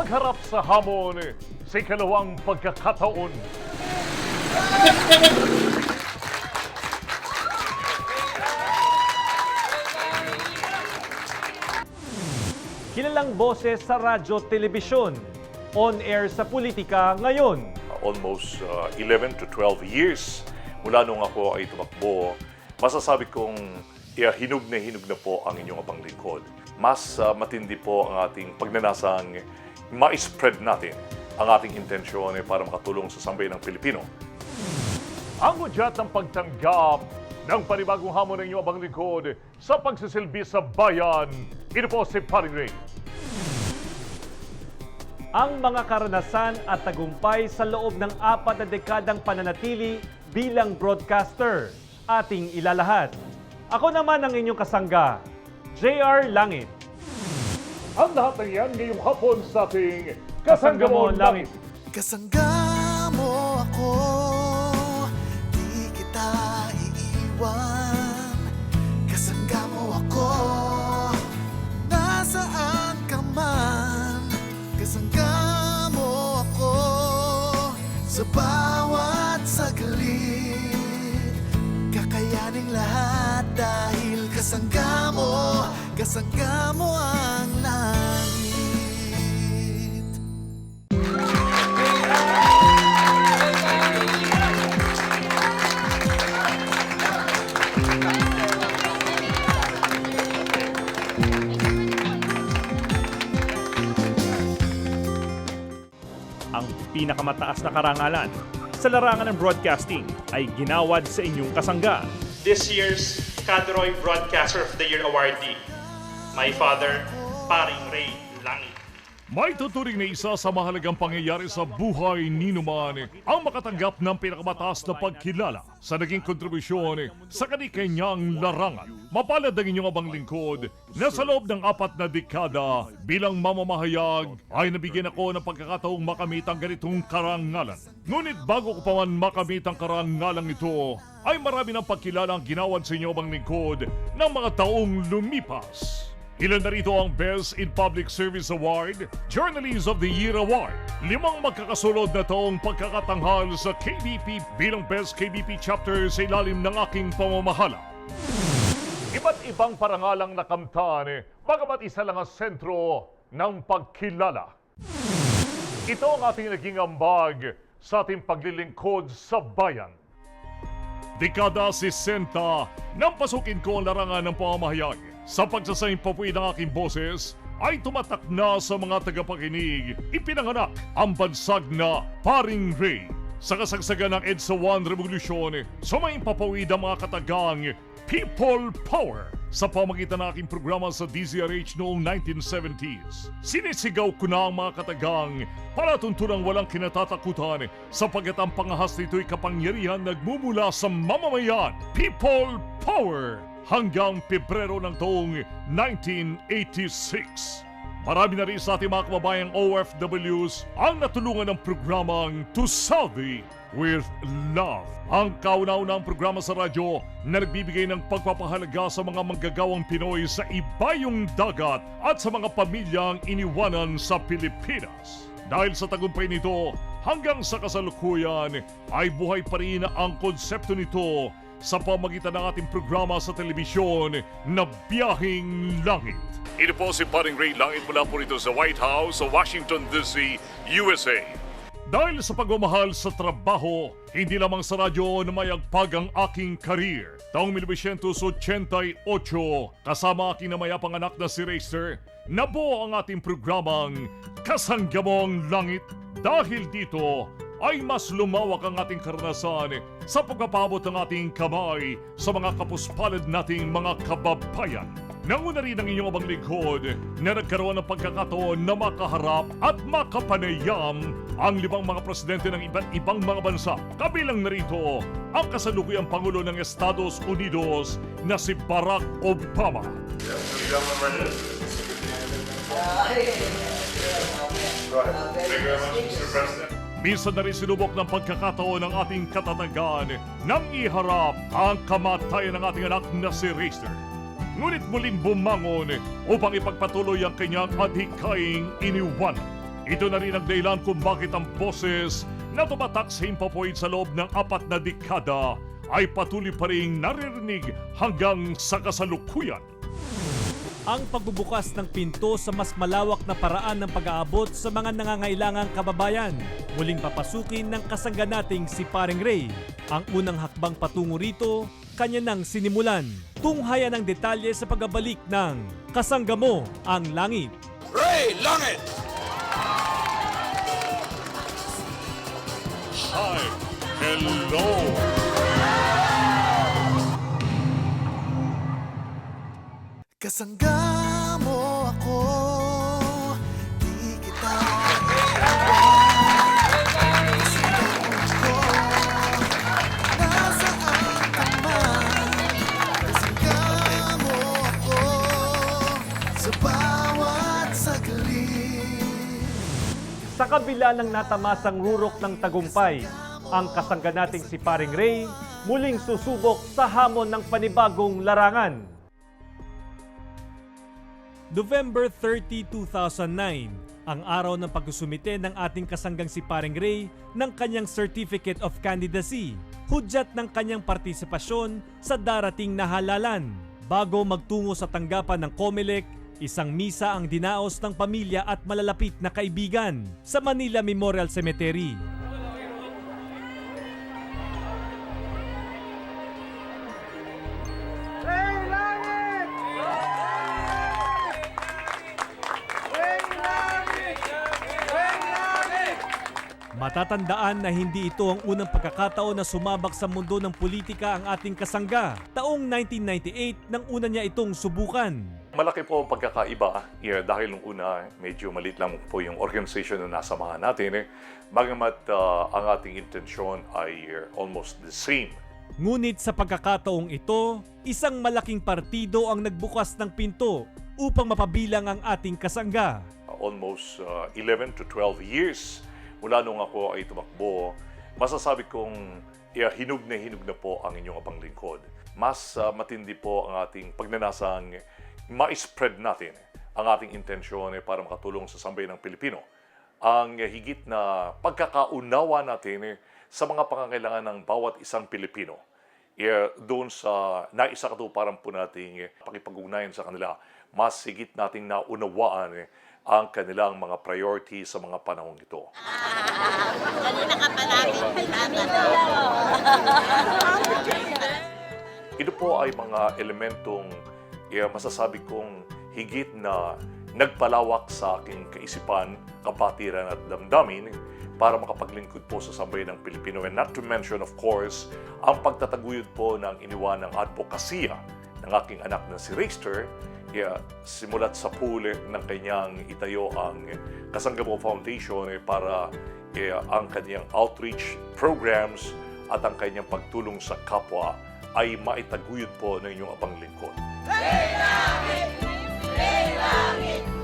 magharap sa hamon sa ikalawang pagkakataon. Kilalang boses sa radyo, telebisyon, on-air sa politika ngayon. Almost 11 to 12 years mula nung ako ay tumakbo, masasabi kong hinug na po ang inyong abang lingkod. Mas matindi po ang ating pagnanasang ma-spread natin ang ating intensyon para makatulong sa sambayan ng Pilipino. Ang udyat ng pagtanggap ng panibagong hamon ng inyong abang lingkod sa pagsisilbi sa bayan. Ito po si Paring Ray. Ang mga karanasan at tagumpay sa loob ng 4 na dekadang pananatili bilang broadcaster, ating ilalahad. Ako naman ang inyong kasangga, JR Langit. Ang lahat ng yan ngayong hapon sa ating Kasangga Mo Langit. Kasangga mo ako, di kita iiwan. Kasangga mo ako, nasaan ka man. Kasangga mo ako, sa bawat saglit. Kakayaning lahat dahil kasangga mo ang langit. Ang pinakamataas na karangalan sa larangan ng broadcasting ay ginawad sa inyong kasangga. This year's Cadroy Broadcaster of the Year awardee, my father, Paring Ray Langit. May tuturing na isa sa mahalagang pangyayari sa buhay ni Numan ang makatanggap ng pinakamataas na pagkilala sa naging kontribusyon sa kani-kanyang larangan. Mapalad ang inyong abang lingkod na sa loob ng 4 na dekada bilang mamamahayag ay nabigyan ako ng pagkakataong makamit ang ganitong karangalan. Ngunit bago ko pa man makamit ang karangalang ito, ay marami ng pagkilala ang ginawan sa inyong abang lingkod ng mga taong lumipas. Ilan na rito ang Best in Public Service Award, Journalist of the Year Award, 5 magkakasunod na taong pagkakatanghal sa KBP bilang Best KBP Chapter sa ilalim ng aking pamamahala. Iba't ibang parangalang nakamtan, bagamat isa lang ang sentro ng pagkilala. Ito ang ating naging ambag sa ating paglilingkod sa bayan. Dekada 60 nang pasukin ko ang larangan ng pamamahayag. Sa pagsasayang papuwi ng aking boses, ay tumatak na sa mga tagapakinig. Ipinanganak ang bansag na Paring Ray. Sa kasagsagan ng EDSA 1 Revolusyon, sumaing papawid ang mga katagang People Power sa pamagitan ng aking programa sa DZRH noong 1970s. Sinisigaw ko na ang mga katagang palatuntunang walang kinatatakutan sapagkat ang pangahas nito'y kapangyarihan nagmumula sa mamamayan. People Power! Hanggang Pebrero ng taong 1986. Marami na rin sa ating mga kababayang OFWs ang natulungan ng programang To Saudi with Love. Ang kauna-unang programa sa radyo na nagbibigay ng pagpapahalaga sa mga manggagawang Pinoy sa ibayong dagat at sa mga pamilyang iniwanan sa Pilipinas. Dahil sa tagumpay nito, hanggang sa kasalukuyan ay buhay pa rin ang konsepto nito sa pamagitan ng ating programa sa telebisyon na Biyaheng Langit. Ito po si Paring Ray Langit mula po rito sa White House sa Washington, D.C., USA. Dahil sa pagmamahal sa trabaho, hindi lamang sa radyo na mayagpag ang aking career. Taong 1988, kasama aking namayapang anak na si Racer, nabuo ang ating programang Kasangga Mong Langit. Dahil dito, ay mas lumawak ang ating karanasan sa pagpapabot ng ating kamay sa mga kapuspalad nating mga kababayan. Nanguna rin ang inyong abang lingkod na nagkaroon ng pagkakataon na makaharap at makapanayam ang 5 mga presidente ng iba't ibang mga bansa. Kabilang narito ang kasalukuyang Pangulo ng Estados Unidos na si Barack Obama. Minsan na rin sinubok ng pagkakataon ng ating katatagan nang iharap ang kamatayan ng ating anak na si Racer. Ngunit muling bumangon upang ipagpatuloy ang kanyang adhikaing iniwan. Ito na rin ang dahilan kung bakit ang boses na tumatak sa himpapawid sa loob ng 4 na dekada ay patuloy pa rin naririnig hanggang sa kasalukuyan. Ang pagbubukas ng pinto sa mas malawak na paraan ng pag-aabot sa mga nangangailangang kababayan. Muling papasukin ng kasangga nating si Paring Ray. Ang unang hakbang patungo rito, kanya nang sinimulan. Tunghayan ang detalye sa pagbabalik ng Kasangga Mo ang Langit. Ray Langit! Hi! Hello! Kasangga mo ako, di kita nasaan ka man. Kasangga mo ako, sa bawat saglit. Sa kabila ng natamasang rurok ng tagumpay, ang kasangga nating si Paring Ray muling susubok sa hamon ng panibagong larangan. November 30, 2009, ang araw ng pagsusumite ng ating kasanggang si Paring Ray ng kanyang Certificate of Candidacy, hudyat ng kanyang partisipasyon sa darating na halalan. Bago magtungo sa tanggapan ng COMELEC, isang misa ang dinaos ng pamilya at malalapit na kaibigan sa Manila Memorial Cemetery. Matatandaan na hindi ito ang unang pagkakataon na sumabak sa mundo ng politika ang ating kasangga. Taong 1998 nang una niya itong subukan. Malaki po ang pagkakaiba dahil nung una medyo maliit lang po yung organization na nasamahan natin. Bagamat ang ating intensyon ay almost the same. Ngunit sa pagkakataong ito, isang malaking partido ang nagbukas ng pinto upang mapabilang ang ating kasangga. Almost 11 to 12 years mula nung ako ay tumakbo, masasabi kong hinug na po ang inyong abang lingkod. Mas matindi po ang ating pagnanasang ma-spread natin ang ating intensyon para makatulong sa sambayan ng Pilipino. Ang higit na pagkakaunawa natin sa mga pangangailangan ng bawat isang Pilipino. Doon sa naisakatuparan po nating pakipag-ugnayan sa kanila, mas higit nating naunawaan ang kanilang mga priority sa mga panahong ito. Kanina ka palagi Ito po ay mga elementong masasabi kong higit na nagpalawak sa aking kaisipan, kapatiran at damdamin para makapaglingkod po sa sambayan ng Pilipino. And not to mention, of course, ang pagtataguyod po ng iniwan ng advokasya ng aking anak na si Richter, simulat sa pool ng kanyang itayo ang Kasangga Mo Foundation para ang kanyang outreach programs at ang kanyang pagtulong sa kapwa ay maitaguyod po ng inyong abang lingkod. Ray Langit! Ray Langit!